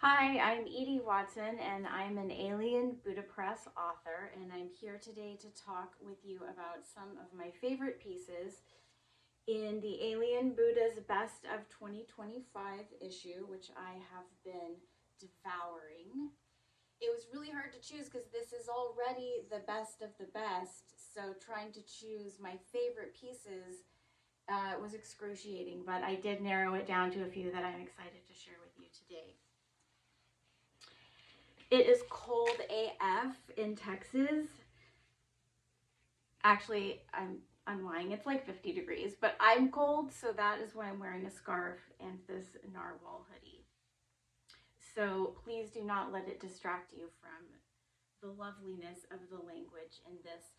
Hi, I'm Edie Watson, and I'm an Alien Buddha Press author, and I'm here today to talk with you about some of my favorite pieces in the Alien Buddha's Best of 2025 issue, which I have been devouring. It was really hard to choose because this is already the best of the best, so trying to choose my favorite pieces was excruciating, but I did narrow it down to a few that I'm excited to share with you today. It is cold AF in Texas. Actually, I'm lying. It's like 50 degrees, but I'm cold, so that is why I'm wearing a scarf and this narwhal hoodie. So please do not let it distract you from the loveliness of the language in this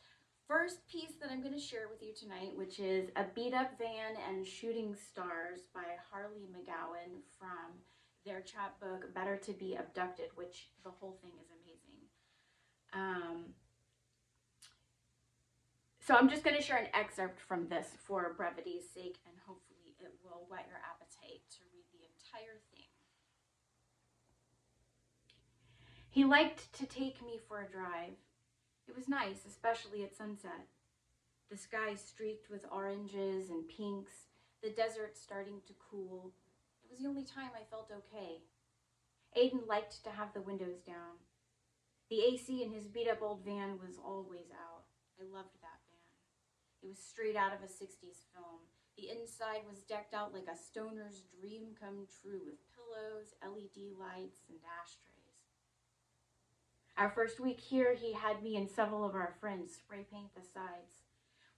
first piece that I'm going to share with you tonight, which is A Beat Up Van and Shooting Stars by Harleigh McGowan from their chapbook Better to Be Abducted, which the whole thing is amazing. So I'm just going to share an excerpt from this for brevity's sake, and hopefully it will whet your appetite to read the entire thing. He liked to take me for a drive. It was nice, especially at sunset. The sky streaked with oranges and pinks, the desert starting to cool. It was the only time I felt okay. Aiden liked to have the windows down. The AC in his beat-up old van was always out. I loved that van. It was straight out of a 60s film. The inside was decked out like a stoner's dream come true with pillows, LED lights, and ashtrays. Our first week here, he had me and several of our friends spray paint the sides.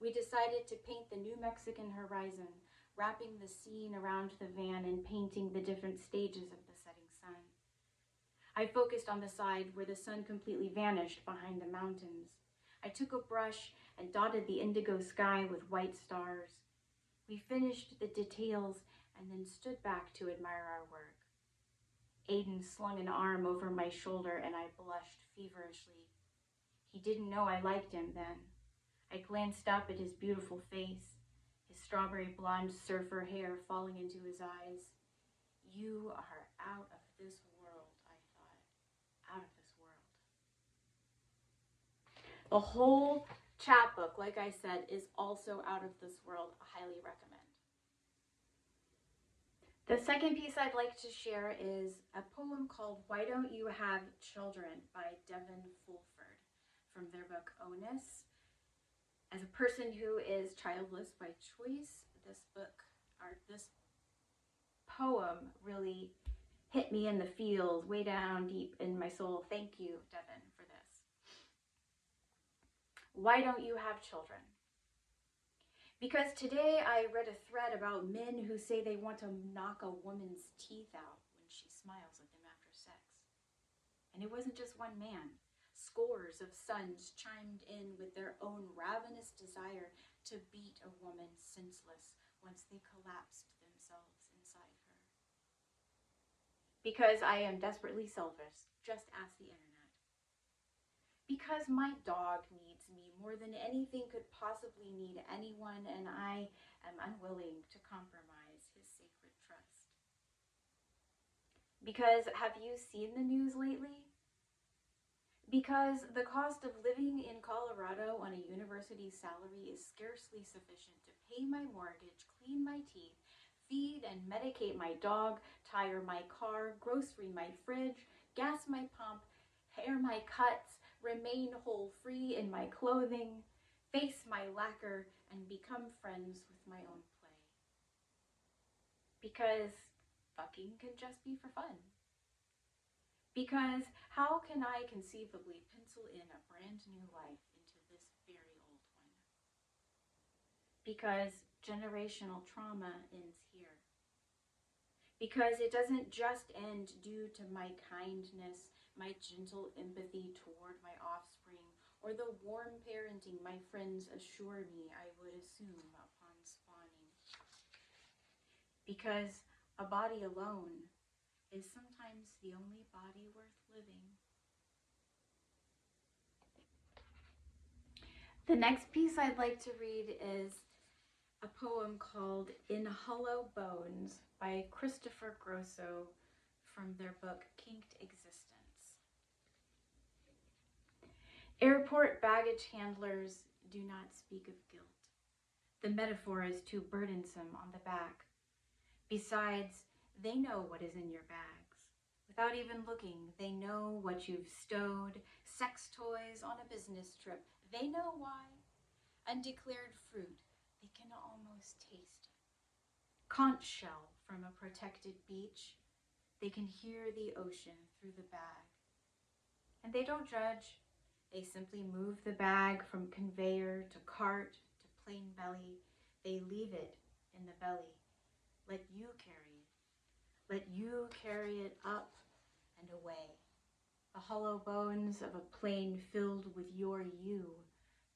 We decided to paint the New Mexican horizon, wrapping the scene around the van and painting the different stages of the setting sun. I focused on the side where the sun completely vanished behind the mountains. I took a brush and dotted the indigo sky with white stars. We finished the details and then stood back to admire our work. Aiden slung an arm over my shoulder and I blushed feverishly. He didn't know I liked him then. I glanced up at his beautiful face, his strawberry blonde surfer hair falling into his eyes. You are out of this world, I thought. Out of this world. The whole chapbook, like I said, is also out of this world. I highly recommend. The second piece I'd like to share is a poem called Why Don't You Have Children by Devon Fulford from their book Onus. As a person who is childless by choice, this poem really hit me in the feels, way down deep in my soul. Thank you, Devon, for this. Why don't you have children? Because today I read a thread about men who say they want to knock a woman's teeth out when she smiles at them after sex. And it wasn't just one man. Scores of sons chimed in with their own ravenous desire to beat a woman senseless once they collapsed themselves inside her. Because I am desperately selfish, just ask the internet. Because my dog needs me more than anything could possibly need anyone, and I am unwilling to compromise his sacred trust. Because have you seen the news lately? Because the cost of living in Colorado on a university salary is scarcely sufficient to pay my mortgage, clean my teeth, feed and medicate my dog, tire my car, grocery my fridge, gas my pump, hair my cuts, remain hole free in my clothing, face my lacquer, and become friends with my own play. Because fucking can just be for fun. Because how can I conceivably pencil in a brand new life into this very old one? Because generational trauma ends here. Because it doesn't just end due to my kindness, my gentle empathy toward my offspring, or the warm parenting my friends assure me I would assume upon spawning. Because a body alone is sometimes the only body worth living. The next piece I'd like to read is a poem called In Hollow Bones by Christopher Grosso from their book, Kinked Existence. Airport baggage handlers do not speak of guilt. The metaphor is too burdensome on the back. Besides, they know what is in your bags. Without even looking, they know what you've stowed, sex toys on a business trip. They know why. Undeclared fruit, they can almost taste it. Conch shell from a protected beach, they can hear the ocean through the bag. And they don't judge. They simply move the bag from conveyor to cart to plain belly. They leave it in the belly. Let you carry it. Let you carry it up and away. The hollow bones of a plane filled with your you.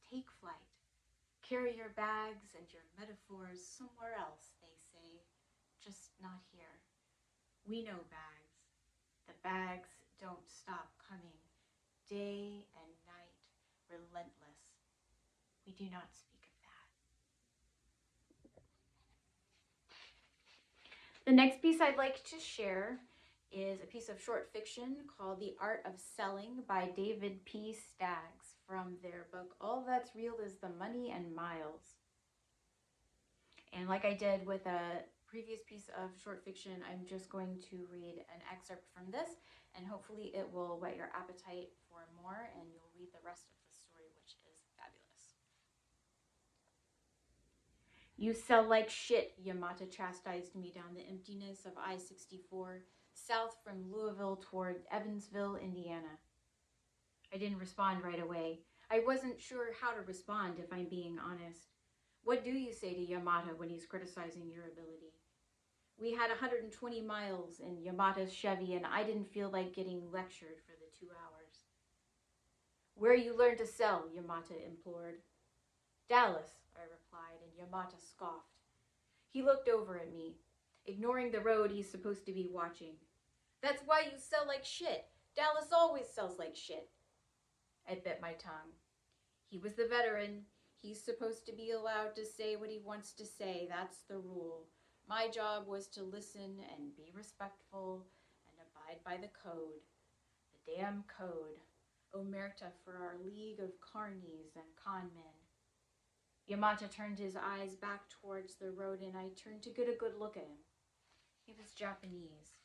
Take flight. Carry your bags and your metaphors somewhere else, they say, just not here. We know bags. The bags don't stop coming, day and night, relentless. We do not speak of that. The next piece I'd like to share is a piece of short fiction called The Art of Selling by David P. Staggs from their book, All That's Real is the Money and Miles. And like I did with a previous piece of short fiction, I'm just going to read an excerpt from this, and hopefully it will whet your appetite for more, and you'll read the rest of the story, which is fabulous. You sell like shit, Yamata chastised me down the emptiness of I-64, south from Louisville toward Evansville, Indiana. I didn't respond right away. I wasn't sure how to respond, if I'm being honest. What do you say to Yamata when he's criticizing your ability? We had 120 miles in Yamata's Chevy, and I didn't feel like getting lectured for the 2 hours. Where you learn to sell, Yamata implored. Dallas, I replied, and Yamata scoffed. He looked over at me, ignoring the road he's supposed to be watching. That's why you sell like shit. Dallas always sells like shit. I bit my tongue. He was the veteran. He's supposed to be allowed to say what he wants to say. That's the rule. My job was to listen and be respectful and abide by the code. The damn code. Omerta for our league of carnies and conmen. Yamata turned his eyes back towards the road, and I turned to get a good look at him. He was Japanese.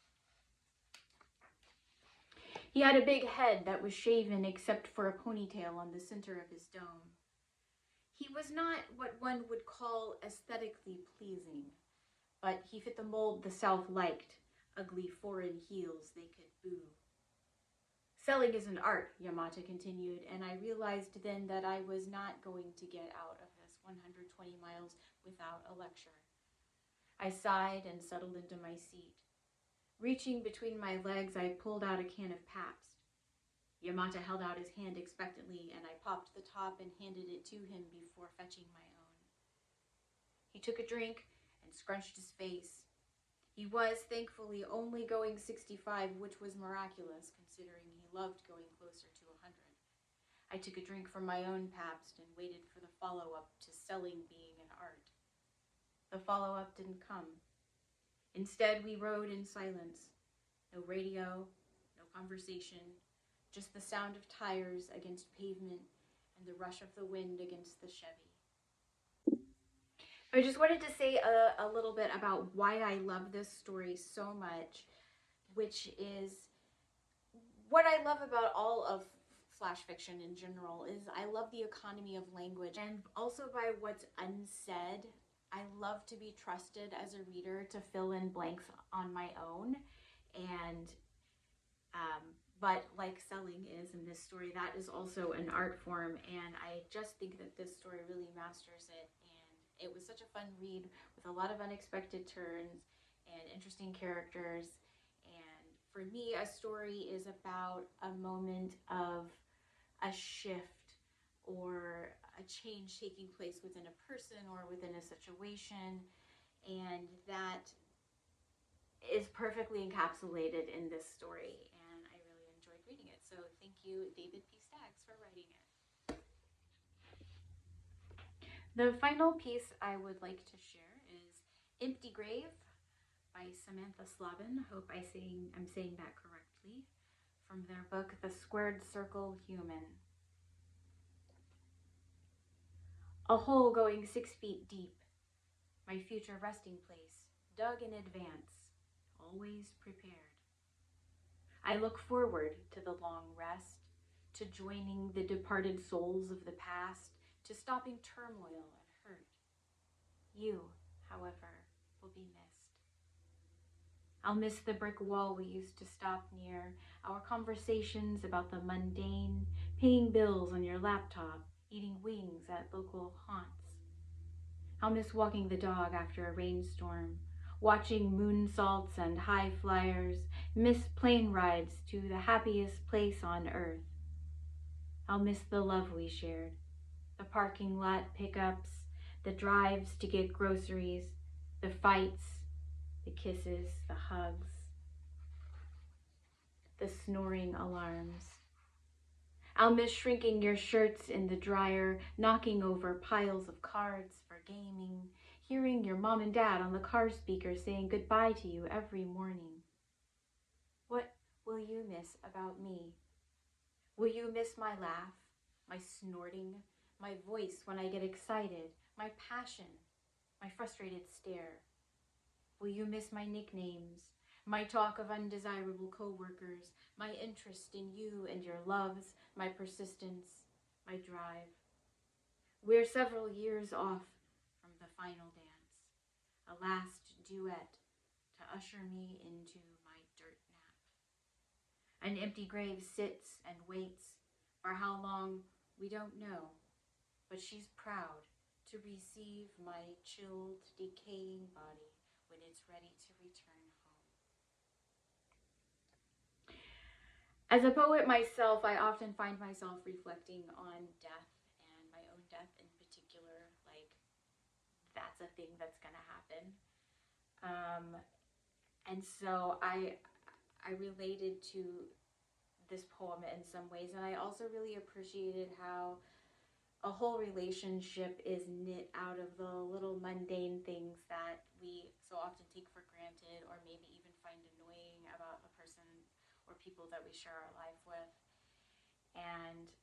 He had a big head that was shaven except for a ponytail on the center of his dome. He was not what one would call aesthetically pleasing, but he fit the mold the South liked, ugly foreign heels they could boo. Selling is an art, Yamata continued, and I realized then that I was not going to get out of this 120 miles without a lecture. I sighed and settled into my seat. Reaching between my legs, I pulled out a can of Pabst. Yamata held out his hand expectantly, and I popped the top and handed it to him before fetching my own. He took a drink and scrunched his face. He was, thankfully, only going 65, which was miraculous, considering he loved going closer to 100. I took a drink from my own Pabst and waited for the follow-up to selling being an art. The follow-up didn't come. Instead, we rode in silence. No radio, no conversation, just the sound of tires against pavement and the rush of the wind against the Chevy. I just wanted to say a little bit about why I love this story so much, which is what I love about all of flash fiction in general is I love the economy of language, and also by what's unsaid. I love to be trusted as a reader to fill in blanks on my own, and but like selling is in this story, that is also an art form, and I just think that this story really masters it, and it was such a fun read with a lot of unexpected turns and interesting characters. And for me, a story is about a moment of a shift or a change taking place within a person or within a situation, and that is perfectly encapsulated in this story, and I really enjoyed reading it. So thank you, David P. Staggs, for writing it. The final piece I would like to share is Empty Grave by Samantha Slaven. Hope I'm saying that correctly. From their book, The Squared Circle Human. A hole going 6 feet deep. My future resting place, dug in advance, always prepared. I look forward to the long rest, to joining the departed souls of the past, to stopping turmoil and hurt. You, however, will be missed. I'll miss the brick wall we used to stop near, our conversations about the mundane, paying bills on your laptop, eating wings at local haunts. I'll miss walking the dog after a rainstorm, watching moonsaults and high flyers, miss plane rides to the happiest place on earth. I'll miss the love we shared, the parking lot pickups, the drives to get groceries, the fights, the kisses, the hugs, the snoring alarms. I'll miss shrinking your shirts in the dryer, knocking over piles of cards for gaming, hearing your mom and dad on the car speaker saying goodbye to you every morning. What will you miss about me? Will you miss my laugh, my snorting, my voice when I get excited, my passion, my frustrated stare? Will you miss my nicknames, my talk of undesirable coworkers, my interest in you and your loves, my persistence, my drive? We're several years off from the final dance, a last duet to usher me into my dirt nap. An empty grave sits and waits, for how long we don't know, but she's proud to receive my chilled, decaying body when it's ready to return home. As a poet myself, I often find myself reflecting on death, and my own death in particular, like that's a thing that's gonna happen. And so I related to this poem in some ways, and I also really appreciated how a whole relationship is knit out of the little mundane things that we so often take for granted, or maybe even find annoying about a person or people that we share our life with. And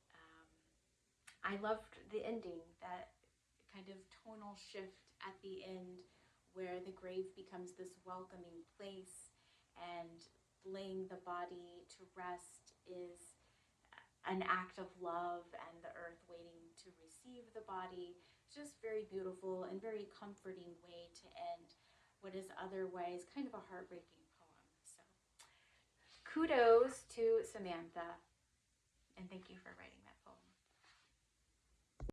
I loved the ending, that kind of tonal shift at the end where the grave becomes this welcoming place and laying the body to rest is an act of love, and the earth waiting to receive the body. It's just very beautiful and very comforting way to end what is otherwise kind of a heartbreaking poem. So kudos to Samantha, and thank you for writing that.